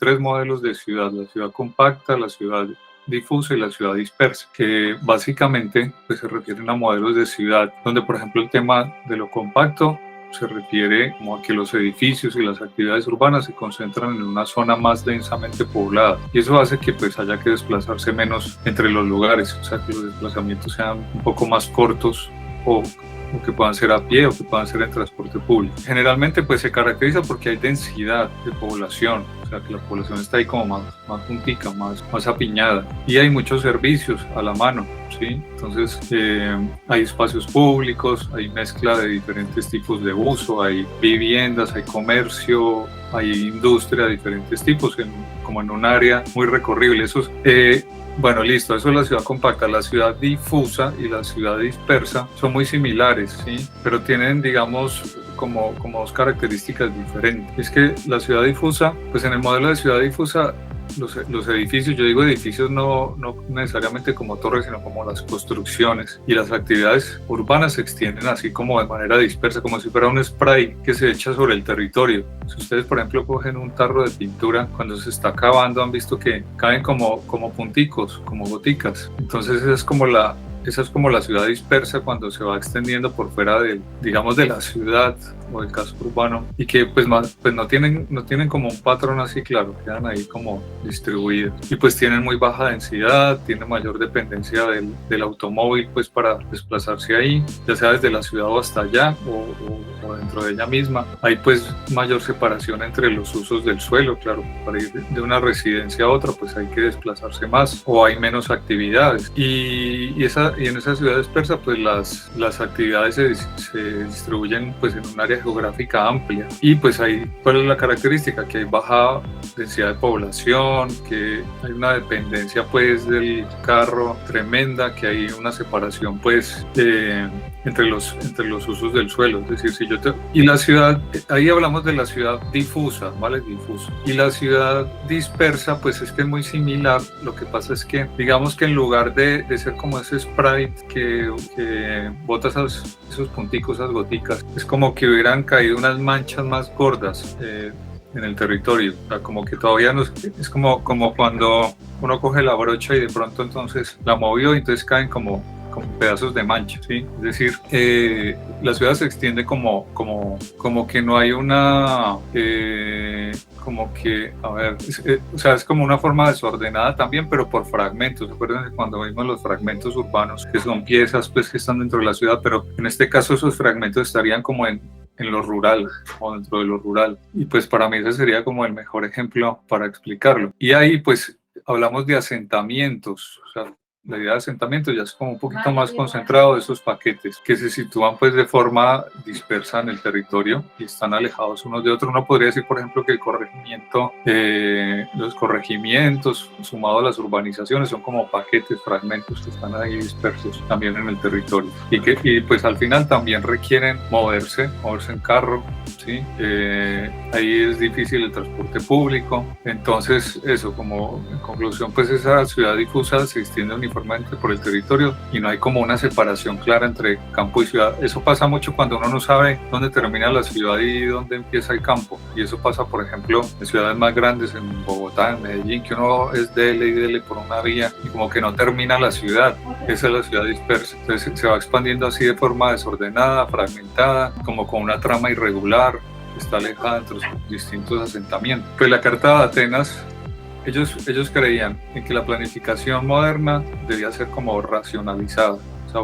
tres modelos de ciudad: la ciudad compacta, la ciudad difusa y la ciudad dispersa, que básicamente pues, se refieren a modelos de ciudad donde, por ejemplo, el tema de lo compacto se refiere como a que los edificios y las actividades urbanas se concentran en una zona más densamente poblada, y eso hace que pues haya que desplazarse menos entre los lugares, o sea que los desplazamientos sean un poco más cortos o que puedan ser a pie o que puedan ser en transporte público. Generalmente pues se caracteriza porque hay densidad de población, o sea que la población está ahí como más juntica, más apiñada, y hay muchos servicios a la mano, ¿sí? Entonces hay espacios públicos, hay mezcla de diferentes tipos de uso, hay viviendas, hay comercio, hay industria de diferentes tipos, como en un área muy recorrible. Bueno, listo, eso es la ciudad compacta. La ciudad difusa y la ciudad dispersa son muy similares, ¿sí? Pero tienen, digamos, como dos características diferentes. Es que la ciudad difusa, pues en el modelo de ciudad difusa, los edificios, yo digo edificios no necesariamente como torres, sino como las construcciones y las actividades urbanas se extienden así como de manera dispersa, como si fuera un spray que se echa sobre el territorio. Si ustedes, por ejemplo, cogen un tarro de pintura, cuando se está acabando han visto que caen como punticos, como goticas. Entonces esa es como la ciudad dispersa cuando se va extendiendo por fuera de la ciudad o del casco urbano, y que pues no tienen como un patrón así claro, quedan ahí como distribuidos, y pues tienen muy baja densidad, tienen mayor dependencia del automóvil pues para desplazarse ahí, ya sea desde la ciudad o hasta allá o dentro de ella misma. Hay pues mayor separación entre los usos del suelo, claro, para ir de una residencia a otra pues hay que desplazarse más, o hay menos actividades, y en esa ciudad dispersa pues las actividades se distribuyen pues en un área geográfica amplia, y pues ahí cuál es la característica, que hay baja densidad de población, que hay una dependencia pues del carro tremenda, que hay una separación pues entre los usos del suelo. Es decir, y la ciudad, ahí hablamos de la ciudad difusa, ¿vale? Difusa. Y la ciudad dispersa pues es que es muy similar. Lo que pasa es que digamos que en lugar de ser como ese sprite que bota esos punticos, esas goticas, es como que hubieran caído unas manchas más gordas en el territorio. O sea, como que todavía no es como cuando uno coge la brocha y de pronto entonces la movió y entonces caen como pedazos de mancha, ¿sí? Es decir, la ciudad se extiende como que no hay una como que, a ver, o sea, es como una forma desordenada también, pero por fragmentos. Recuerden cuando vimos los fragmentos urbanos, que son piezas pues que están dentro de la ciudad, pero en este caso esos fragmentos estarían como en lo rural o dentro de lo rural, y pues para mí ese sería como el mejor ejemplo para explicarlo. Y ahí pues hablamos de asentamientos, o sea, la idea de asentamiento ya es como un poquito más concentrado de esos paquetes que se sitúan pues de forma dispersa en el territorio y están alejados unos de otros. Uno podría decir, por ejemplo, que los corregimientos sumado a las urbanizaciones son como paquetes, fragmentos que están ahí dispersos también en el territorio, y pues al final también requieren moverse en carro, ¿sí? Ahí es difícil el transporte público. Entonces eso, como en conclusión, pues esa ciudad difusa se extiende uniformemente por el territorio y no hay como una separación clara entre campo y ciudad. Eso pasa mucho cuando uno no sabe dónde termina la ciudad y dónde empieza el campo, y eso pasa, por ejemplo, en ciudades más grandes, en Bogotá, en Medellín, que uno es dele y dele por una vía y como que no termina la ciudad. Esa es la ciudad dispersa. Entonces se va expandiendo así de forma desordenada, fragmentada, como con una trama irregular, está alejada entre los distintos asentamientos. Pues la Carta de Atenas, ellos creían en que la planificación moderna debía ser como racionalizada, o sea,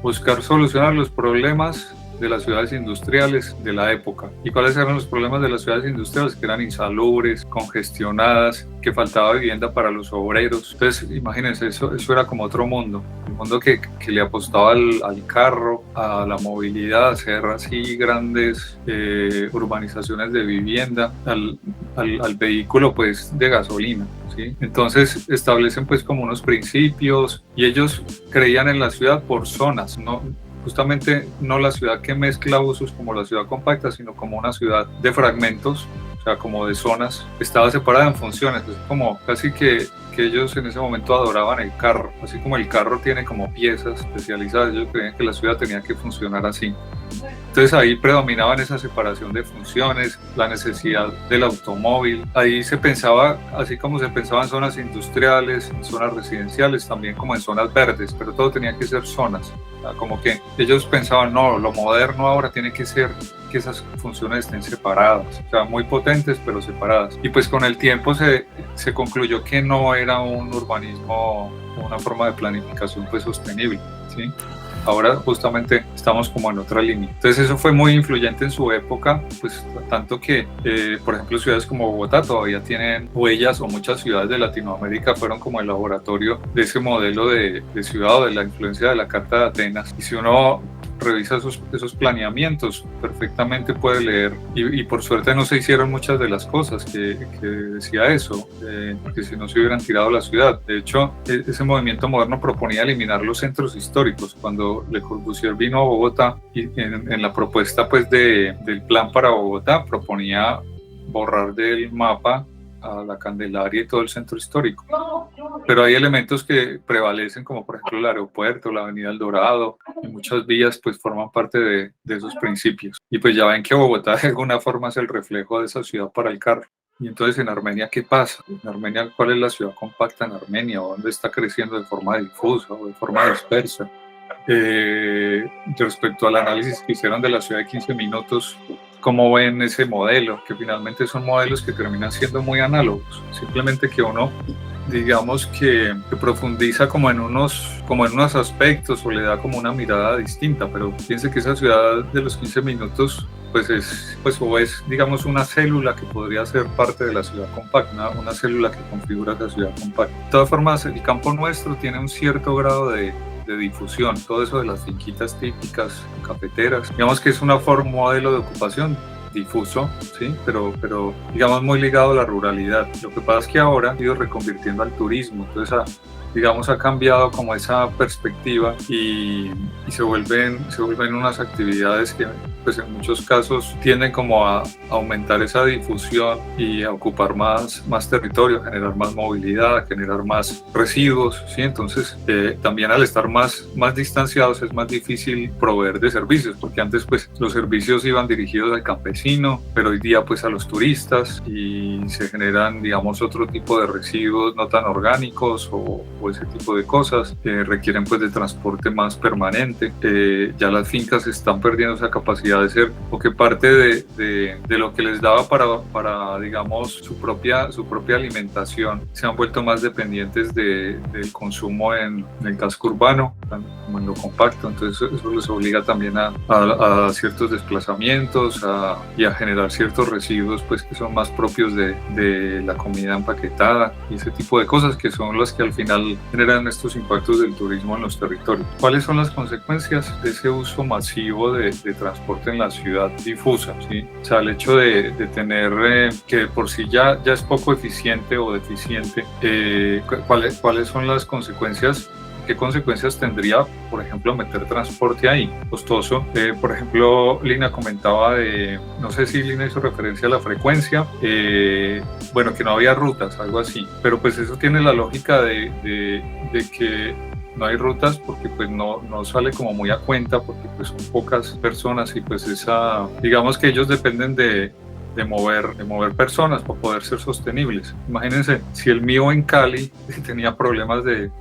buscar solucionar los problemas de las ciudades industriales de la época. ¿Y cuáles eran los problemas de las ciudades industriales? Que eran insalubres, congestionadas, que faltaba vivienda para los obreros. Entonces, imagínense, eso era como otro mundo, un mundo que le apostaba al carro, a la movilidad, a hacer así grandes urbanizaciones de vivienda, al vehículo pues de gasolina, ¿sí? Entonces establecen pues como unos principios, y ellos creían en la ciudad por zonas, justamente no la ciudad que mezcla usos como la ciudad compacta, sino como una ciudad de fragmentos, o sea, como de zonas. Estaba separada en funciones, es como casi que ellos en ese momento adoraban el carro, así como el carro tiene como piezas especializadas, ellos creían que la ciudad tenía que funcionar así. Entonces ahí predominaban esa separación de funciones, la necesidad del automóvil. Ahí se pensaba, así como se pensaba en zonas industriales, en zonas residenciales, también como en zonas verdes, pero todo tenía que ser zonas. O sea, como que ellos pensaban, no, lo moderno ahora tiene que ser que esas funciones estén separadas, o sea, muy potentes pero separadas. Y pues con el tiempo se concluyó que no era un urbanismo, una forma de planificación pues sostenible, ¿sí? Ahora justamente estamos como en otra línea. Entonces eso fue muy influyente en su época, pues tanto que, por ejemplo, ciudades como Bogotá todavía tienen huellas, o muchas ciudades de Latinoamérica fueron como el laboratorio de ese modelo de ciudad o de la influencia de la Carta de Atenas. Y si uno revisa esos planeamientos, perfectamente puede leer, y por suerte no se hicieron muchas de las cosas que decía eso, porque si no se hubieran tirado la ciudad. De hecho, ese movimiento moderno proponía eliminar los centros históricos. Cuando Le Corbusier vino a Bogotá, y en la propuesta pues del plan para Bogotá, proponía borrar del mapa a la Candelaria y todo el centro histórico. Pero hay elementos que prevalecen, como por ejemplo el aeropuerto, la avenida El Dorado, y muchas vías pues forman parte de esos principios. Y pues ya ven que Bogotá de alguna forma es el reflejo de esa ciudad para el carro. Y entonces en Armenia, ¿qué pasa? En Armenia, ¿cuál es la ciudad compacta en Armenia? ¿O dónde está creciendo de forma difusa o de forma dispersa? Respecto al análisis que hicieron de la ciudad de 15 minutos, ¿cómo ven ese modelo? Que finalmente son modelos que terminan siendo muy análogos. Simplemente que uno, digamos que profundiza como en unos aspectos, o le da como una mirada distinta, pero piense que esa ciudad de los 15 minutos pues es digamos una célula que podría ser parte de la ciudad compacta, una célula que configura esa ciudad compacta. De todas formas, el campo nuestro tiene un cierto grado de difusión, todo eso de las finquitas típicas cafeteras, digamos que es un modelo de ocupación difuso, ¿sí? Pero digamos muy ligado a la ruralidad. Lo que pasa es que ahora ha ido reconvirtiendo al turismo, entonces digamos ha cambiado como esa perspectiva, y se vuelven unas actividades que pues en muchos casos tienden como a aumentar esa difusión y a ocupar más territorio, a generar más movilidad, a generar más residuos, ¿sí? Entonces también al estar más distanciados es más difícil proveer de servicios, porque antes pues los servicios iban dirigidos al campesino, pero hoy día pues a los turistas, y se generan digamos otro tipo de residuos no tan orgánicos o ese tipo de cosas que requieren pues de transporte más permanente. Ya las fincas están perdiendo esa capacidad de ser, o que parte de lo que les daba para digamos su propia alimentación, se han vuelto más dependientes del consumo en el casco urbano, como en lo compacto. Entonces eso les obliga también a ciertos desplazamientos y a generar ciertos residuos pues que son más propios de la comida empaquetada y ese tipo de cosas, que son las que al final generan estos impactos del turismo en los territorios. ¿Cuáles son las consecuencias de ese uso masivo de transporte en la ciudad difusa? ¿Sí? O sea, el hecho de tener que por sí ya es poco eficiente o deficiente, ¿cuáles son las consecuencias? ¿Qué consecuencias tendría, por ejemplo, meter transporte ahí costoso? Por ejemplo, Lina comentaba no sé si Lina hizo referencia a la frecuencia, bueno, que no había rutas, algo así, pero pues eso tiene la lógica de que no hay rutas porque pues no sale como muy a cuenta, porque pues son pocas personas, y pues digamos que ellos dependen de mover personas para poder ser sostenibles. Imagínense, si el mío en Cali tenía problemas de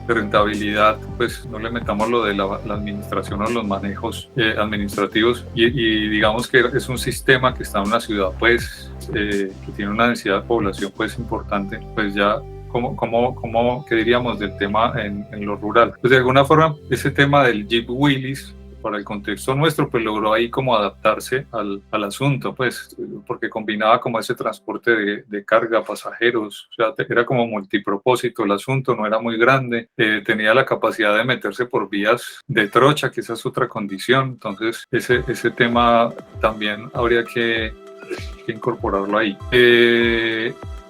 rentabilidad, pues no le metamos lo de la administración o los manejos administrativos, y digamos que es un sistema que está en una ciudad pues que tiene una densidad de población pues importante, pues ya ¿qué diríamos del tema en lo rural? Pues de alguna forma ese tema del Jeep Willys para el contexto nuestro, pues logró ahí como adaptarse al asunto, pues, porque combinaba como ese transporte de carga, pasajeros, o sea, era como multipropósito el asunto, no era muy grande, tenía la capacidad de meterse por vías de trocha, que esa es otra condición, entonces ese tema también habría que incorporarlo ahí.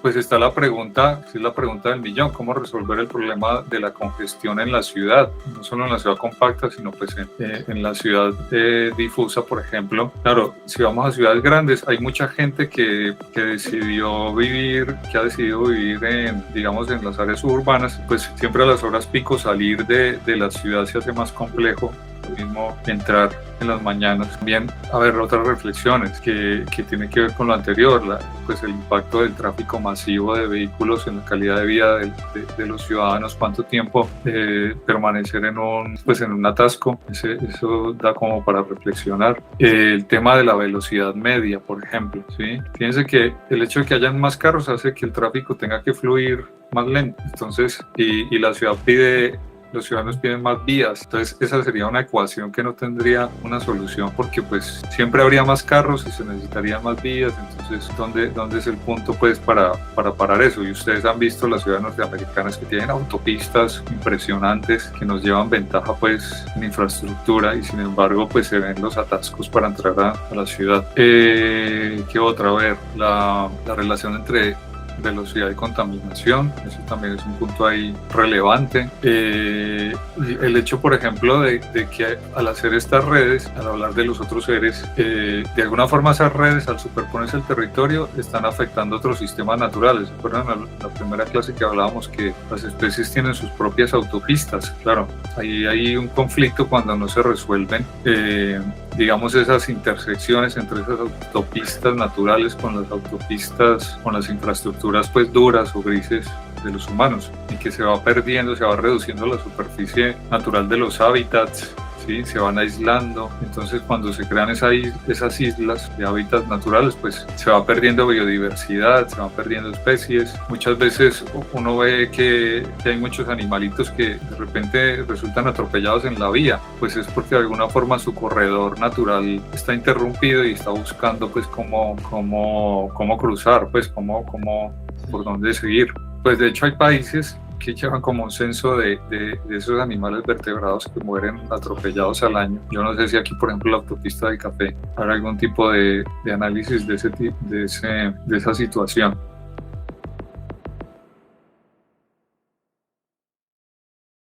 Pues está la pregunta, es la pregunta del millón: ¿cómo resolver el problema de la congestión en la ciudad? No solo en la ciudad compacta, sino pues en la ciudad difusa, por ejemplo. Claro, si vamos a ciudades grandes, hay mucha gente que ha decidido vivir digamos, en las áreas urbanas, pues siempre a las horas pico salir de la ciudad se hace más complejo lo mismo entrar en las mañanas. También, a ver, otras reflexiones que tienen que ver con lo anterior, pues el impacto del tráfico masivo de vehículos en la calidad de vida de los ciudadanos, cuánto tiempo permanecer en un atasco, eso da como para reflexionar. El tema de la velocidad media, por ejemplo, ¿sí? Fíjense que el hecho de que hayan más carros hace que el tráfico tenga que fluir más lento, entonces, y los ciudadanos piden más vías, entonces esa sería una ecuación que no tendría una solución, porque pues siempre habría más carros y se necesitarían más vías. Entonces ¿dónde es el punto pues para parar eso? Y ustedes han visto las ciudades norteamericanas que tienen autopistas impresionantes que nos llevan ventaja pues en infraestructura, y sin embargo pues se ven los atascos para entrar a la ciudad. ¿Qué otra? A ver, la relación entre velocidad y contaminación, eso también es un punto ahí relevante. El hecho, por ejemplo, de que al hacer estas redes, al hablar de los otros seres, de alguna forma esas redes, al superponerse el territorio, están afectando otros sistemas naturales. ¿Se acuerdan la primera clase que hablábamos que las especies tienen sus propias autopistas? Claro, ahí hay un conflicto cuando no se resuelven digamos, esas intersecciones entre esas autopistas naturales con las infraestructuras pues duras o grises de los humanos, y que se va perdiendo, se va reduciendo la superficie natural de los hábitats, ¿sí? Se van aislando. Entonces cuando se crean esas islas de hábitats naturales, pues se va perdiendo biodiversidad, se van perdiendo especies. Muchas veces uno ve que hay muchos animalitos que de repente resultan atropellados en la vía, pues es porque de alguna forma su corredor natural está interrumpido y está buscando pues cómo cruzar, pues por dónde seguir. Pues de hecho hay países que llevan como un censo de esos animales vertebrados que mueren atropellados al año. Yo no sé si aquí, por ejemplo, la autopista del café habrá algún tipo de análisis de esa situación.